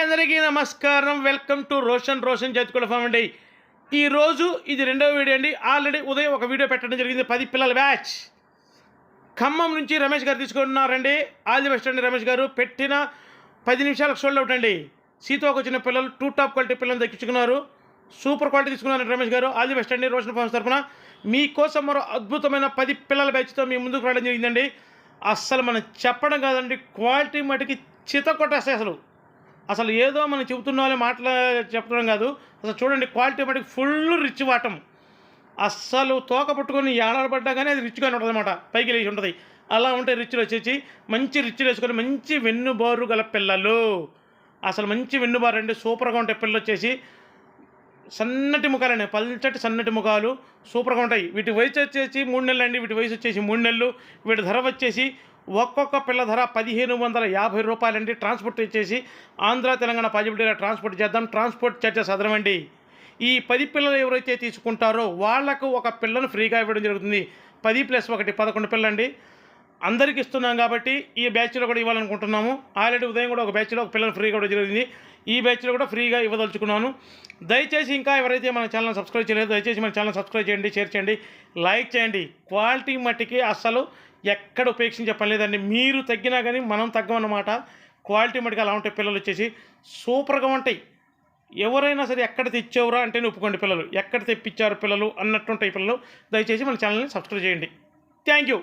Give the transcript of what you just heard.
అందరికీ నమస్కారం. Welcome to Roshan జతికుల form అండి. ఈరోజు ఇది రెండవ వీడియో అండి. ఆల్రెడీ ఉదయం ఒక వీడియో పెట్టడం జరిగింది. 10 పిల్లల బ్యాచ్ ఖమ్మం నుంచి రమేష్ గారు తీసుకున్నారండి. ఆల్ ది బెస్ట్ అండి రమేష్ గారు. పెట్టిన 10 నిమిషాలకు సోల్డ్ అవుట్ అండి. సీతోకి వచ్చిన పిల్లలు 2 టాప్ క్వాలిటీ పిల్లలు దక్కించుకున్నారు. సూపర్ క్వాలిటీ తీసుకున్నారు రమేష్ గారు. ఆల్ ది బెస్ట్ అండి రోషన్ ఫామ్స్ తరఫున. మీకోసం మరో అద్భుతమైన 10 పిల్లల బ్యాచ్తో మీ ముందుకు రావడం జరిగిందండి. అస్సలు మనం చెప్పడం కాదండి, క్వాలిటీ మటుకి చిత కొట్టేస్తాయి. అసలు ఏదో మనం చెబుతున్న వాళ్ళే చెప్పడం కాదు. అసలు చూడండి, క్వాలిటీ మటుకు ఫుల్ రిచ్ వాటం. అస్సలు తోక పుట్టుకొని ఏడాడబడ్డా కానీ అది రిచ్గానే ఉంటుంది అనమాట, పైకి లేచి ఉంటుంది. అలా ఉంటే రిచ్లు వచ్చేసి మంచి రిచ్లు వేసుకొని మంచి వెన్నుబారు గల పిల్లలు. అసలు మంచి వెన్నుబారు అండి, సూపర్గా ఉంటాయి పిల్లలు వచ్చేసి. సన్నటి ముఖాలండి, పల్చటి సన్నటి ముఖాలు సూపర్గా ఉంటాయి. వీటి వయసు వచ్చేసి 3 నెలలు అండి. వీటి వయసు వచ్చేసి 3 నెలలు. వీటి ధర వచ్చేసి ఒక్కొక్క పిల్ల ధర 1550 రూపాయలండి. ట్రాన్స్పోర్ట్ వచ్చేసి ఆంధ్ర తెలంగాణ పాజిబిలిటీలో ట్రాన్స్పోర్ట్ చేద్దాం. ట్రాన్స్పోర్ట్ చార్జెస్ అదనమండి. ఈ 10 పిల్లలు ఎవరైతే తీసుకుంటారో వాళ్లకు ఒక పిల్లను ఫ్రీగా ఇవ్వడం జరుగుతుంది. 10 + 1 11 పిల్లండి. అందరికి ఇస్తున్నాం కాబట్టి ఈ బ్యాచ్లో కూడా ఇవ్వాలనుకుంటున్నాము. ఆల్రెడీ ఉదయం కూడా ఒక బ్యాచ్లో ఒక పిల్లలు ఫ్రీగా ఇవ్వడం జరిగింది. ఈ బ్యాచ్లో కూడా ఫ్రీగా ఇవ్వదలుచుకున్నాను. దయచేసి ఇంకా ఎవరైతే మన ఛానల్ సబ్స్క్రైబ్ చేయలేదు, దయచేసి మన ఛానల్ సబ్స్క్రైబ్ చేయండి, షేర్ చేయండి, లైక్ చేయండి. క్వాలిటీ మట్టికి అస్సలు ఎక్కడ ఉపేక్షించే పని లేదండి. మీరు తగ్గినా కానీ మనం తగ్గమన్నమాట. క్వాలిటీ మట్టికి అలా ఉంటాయి. పిల్లలు వచ్చేసి సూపర్గా ఉంటాయి. ఎవరైనా సరే ఎక్కడ తెచ్చేవరా అంటేనే ఒప్పుకోండి. పిల్లలు ఎక్కడ తెప్పించారు పిల్లలు అన్నట్టుంటాయి పిల్లలు. దయచేసి మన ఛానల్ని సబ్స్క్రైబ్ చేయండి. Thank you.